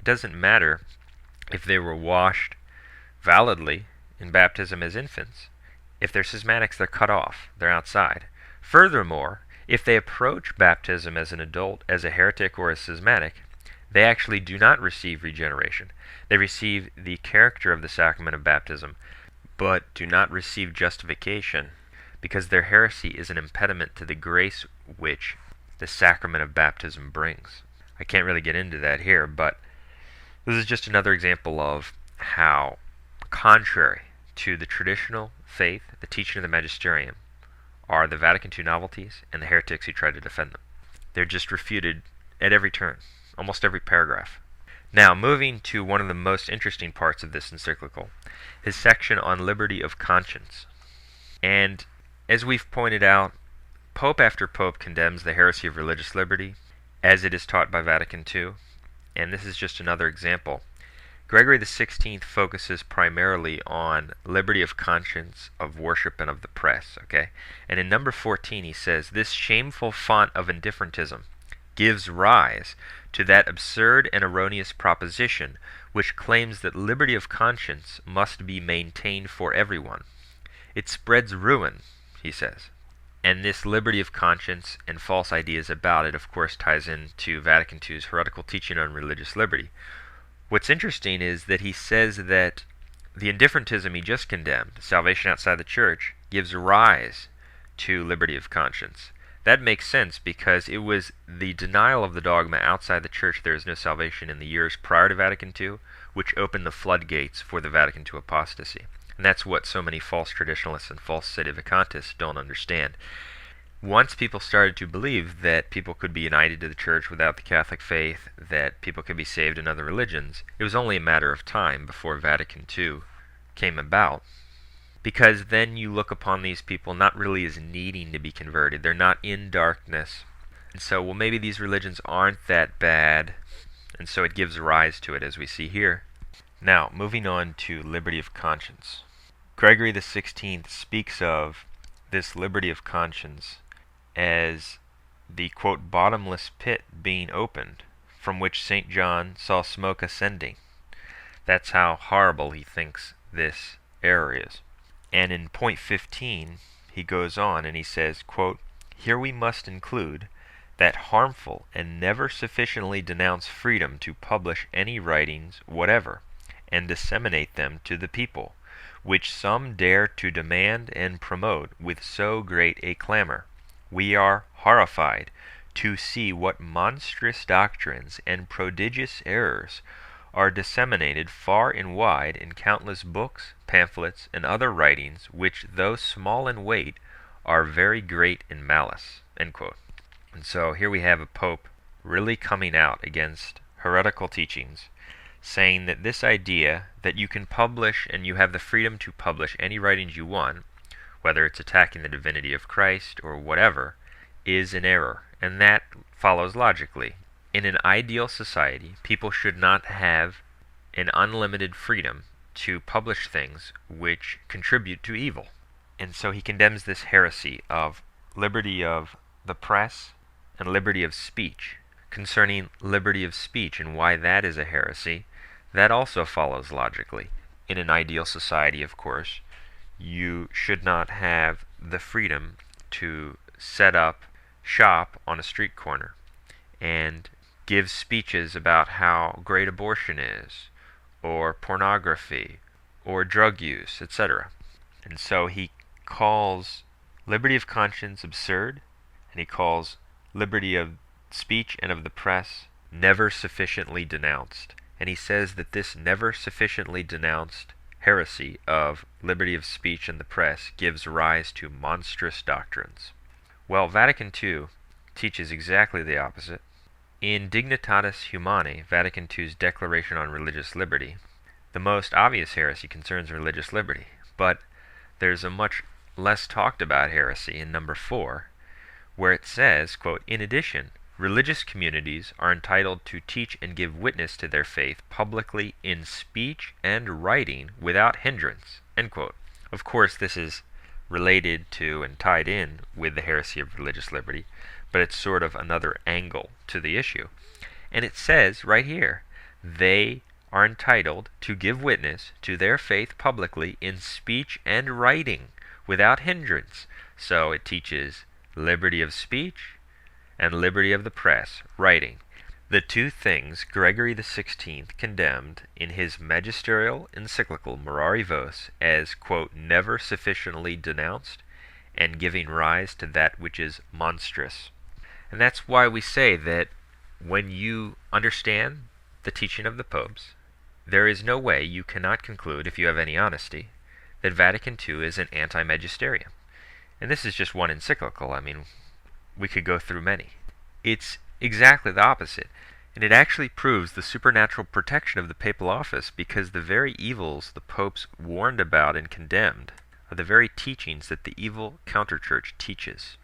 doesn't matter if they were washed validly in baptism as infants. If they're schismatics, they're cut off. They're outside. Furthermore, if they approach baptism as an adult, as a heretic or a schismatic, they actually do not receive regeneration. They receive the character of the sacrament of baptism, but do not receive justification, because their heresy is an impediment to the grace which the sacrament of baptism brings. I can't really get into that here, but this is just another example of how, contrary to the traditional faith, the teaching of the magisterium, are the Vatican II novelties and the heretics who try to defend them. They're just refuted at every turn, almost every paragraph. Now, moving to one of the most interesting parts of this encyclical, his section on liberty of conscience. And as we've pointed out, Pope after Pope condemns the heresy of religious liberty as it is taught by Vatican II, and this is just another example. Gregory XVI focuses primarily on liberty of conscience, of worship, and of the press, okay? And in number 14 he says, "This shameful font of indifferentism gives rise to that absurd and erroneous proposition which claims that liberty of conscience must be maintained for everyone. It spreads ruin," he says. And this liberty of conscience and false ideas about it, of course, ties into Vatican II's heretical teaching on religious liberty. What's interesting is that he says that the indifferentism he just condemned, salvation outside the church, gives rise to liberty of conscience. That makes sense because it was the denial of the dogma outside the church there is no salvation in the years prior to Vatican II, which opened the floodgates for the Vatican II apostasy. And that's what so many false traditionalists and false sedevacantists don't understand. Once people started to believe that people could be united to the church without the Catholic faith, that people could be saved in other religions, it was only a matter of time before Vatican II came about. Because then you look upon these people not really as needing to be converted. They're not in darkness. And so, well, maybe these religions aren't that bad. And so it gives rise to it, as we see here. Now, moving on to liberty of conscience. Gregory XVI speaks of this liberty of conscience as the, quote, bottomless pit being opened, from which St. John saw smoke ascending. That's how horrible he thinks this error is. And in point 15, he goes on and he says, quote, "Here we must include that harmful and never sufficiently denounced freedom to publish any writings whatever, and disseminate them to the people, which some dare to demand and promote with so great a clamor. We are horrified to see what monstrous doctrines and prodigious errors are disseminated far and wide in countless books, pamphlets, and other writings, which, though small in weight, are very great in malice." End quote. And so here we have a pope really coming out against heretical teachings, saying that this idea that you can publish and you have the freedom to publish any writings you want, whether it's attacking the divinity of Christ or whatever, is an error. And that follows logically. In an ideal society, people should not have an unlimited freedom to publish things which contribute to evil. And so he condemns this heresy of liberty of the press and liberty of speech. Concerning liberty of speech and why that is a heresy, that also follows logically. In an ideal society, of course, you should not have the freedom to set up shop on a street corner and give speeches about how great abortion is, or pornography, or drug use, etc. And so he calls liberty of conscience absurd, and he calls liberty of speech and of the press never sufficiently denounced. And he says that this never sufficiently denounced heresy of liberty of speech and the press gives rise to monstrous doctrines. Well, Vatican II teaches exactly the opposite. In Dignitatis Humanae, Vatican II's Declaration on Religious Liberty, the most obvious heresy concerns religious liberty, but there's a much less talked about heresy in number 4, where it says, quote, "In addition, religious communities are entitled to teach and give witness to their faith publicly in speech and writing without hindrance." End quote. Of course, this is related to and tied in with the heresy of religious liberty, but it's sort of another angle to the issue. And it says right here they are entitled to give witness to their faith publicly in speech and writing without hindrance. So it teaches liberty of speech and liberty of the press, writing. The two things Gregory XVI condemned in his magisterial encyclical Mirari Vos as, quote, never sufficiently denounced and giving rise to that which is monstrous. And that's why we say that when you understand the teaching of the popes, there is no way you cannot conclude, if you have any honesty, that Vatican II is an anti-magisterium. And this is just one encyclical. I mean, we could go through many. It's exactly the opposite. And it actually proves the supernatural protection of the papal office, because the very evils the popes warned about and condemned are the very teachings that the evil counterchurch teaches.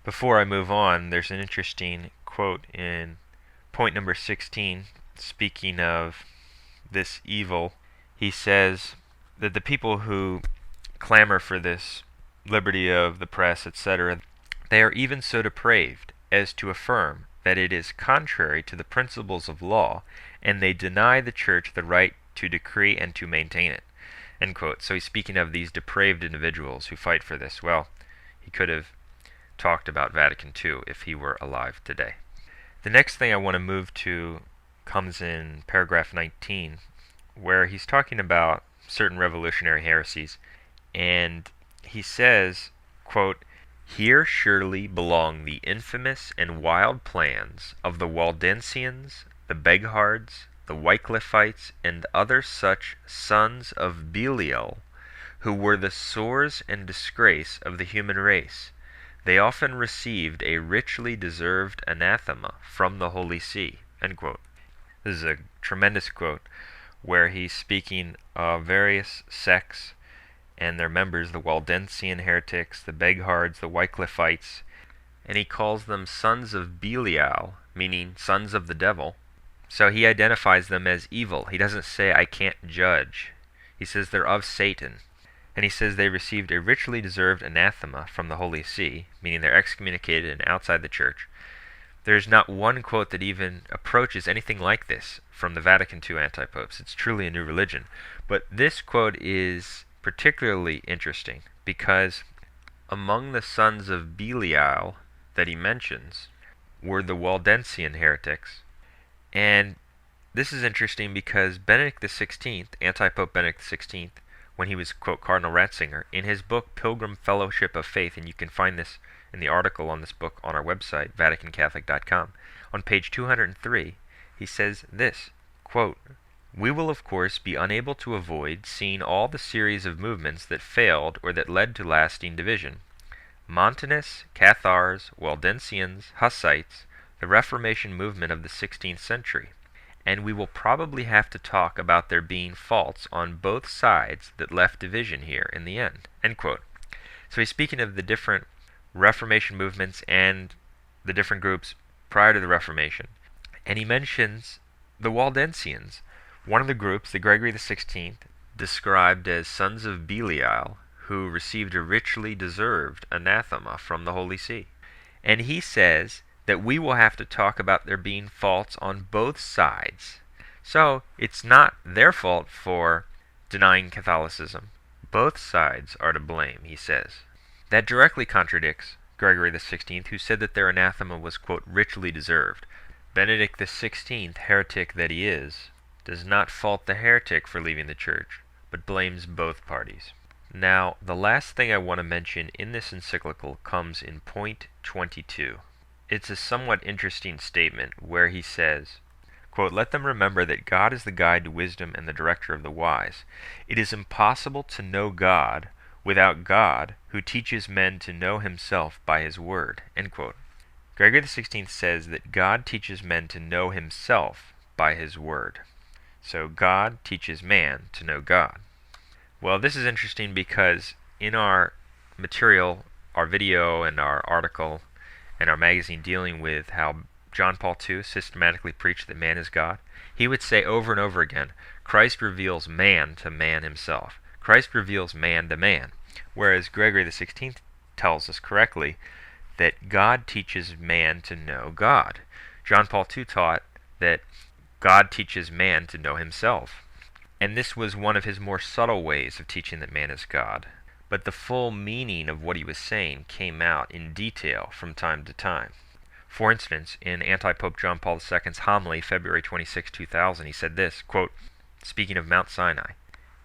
Before I move on, there's an interesting quote in point number 16, speaking of this evil. He says that the people who clamor for this liberty of the press, etc., they are even so depraved as to affirm that it is contrary to the principles of law, and they deny the church the right to decree and to maintain it. End quote. So he's speaking of these depraved individuals who fight for this. Well, he could have talked about Vatican II if he were alive today. The next thing I want to move to comes in paragraph 19, where he's talking about certain revolutionary heresies, and he says, quote, here surely belong the infamous and wild plans of the Waldensians, the Beghards, the Wycliffites, and other such sons of Belial, who were the sores and disgrace of the human race. They often received a richly deserved anathema from the Holy See. End quote. This is a tremendous quote where he's speaking of various sects and their members, the Waldensian heretics, the Beghards, the Wycliffites, and he calls them sons of Belial, meaning sons of the devil. So he identifies them as evil. He doesn't say, I can't judge. He says they're of Satan. And he says they received a richly deserved anathema from the Holy See, meaning they're excommunicated and outside the church. There's not one quote that even approaches anything like this from the Vatican II anti-popes. It's truly a new religion. But this quote is particularly interesting because among the sons of Belial that he mentions were the Waldensian heretics. And this is interesting because Benedict XVI, anti-pope Benedict XVI, when he was, quote, Cardinal Ratzinger, in his book Pilgrim Fellowship of Faith, and you can find this in the article on this book on our website, vaticancatholic.com, on page 203, he says this, quote, we will of course be unable to avoid seeing all the series of movements that failed or that led to lasting division. Montanists, Cathars, Waldensians, Hussites, the Reformation movement of the 16th century. And we will probably have to talk about there being faults on both sides that left division here in the end. End quote. So he's speaking of the different Reformation movements and the different groups prior to the Reformation. And he mentions the Waldensians, one of the groups that Gregory XVI described as sons of Belial, who received a richly deserved anathema from the Holy See. And he says that we will have to talk about there being faults on both sides. So it's not their fault for denying Catholicism. Both sides are to blame, he says. That directly contradicts Gregory XVI, who said that their anathema was, quote, richly deserved. Benedict XVI, heretic that he is, does not fault the heretic for leaving the church, but blames both parties. Now, the last thing I want to mention in this encyclical comes in point 22. It's a somewhat interesting statement where he says, quote, let them remember that God is the guide to wisdom and the director of the wise. It is impossible to know God without God, who teaches men to know himself by his word. End quote. Gregory XVI says that God teaches men to know himself by his word. So God teaches man to know God. Well, this is interesting because in our material, our video and our article and our magazine dealing with how John Paul II systematically preached that man is God, he would say over and over again, Christ reveals man to man himself. Christ reveals man to man. Whereas Gregory XVI tells us correctly that God teaches man to know God. John Paul II taught that God teaches man to know himself. And this was one of his more subtle ways of teaching that man is God. But the full meaning of what he was saying came out in detail from time to time. For instance, in Anti-Pope John Paul II's homily, February 26, 2000, he said this, quote, speaking of Mount Sinai,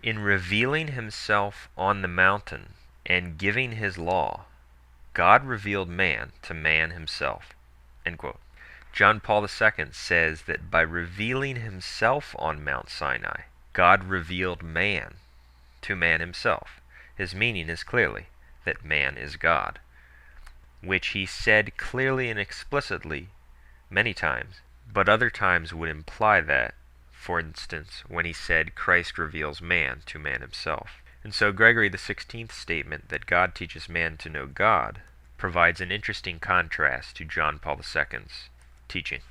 "In revealing himself on the mountain and giving his law, God revealed man to man himself." End quote. John Paul II says that by revealing himself on Mount Sinai, God revealed man to man himself. His meaning is clearly that man is God, which he said clearly and explicitly many times, but other times would imply that, for instance, when he said Christ reveals man to man himself. And so Gregory XVI's statement that God teaches man to know God provides an interesting contrast to John Paul II's teaching.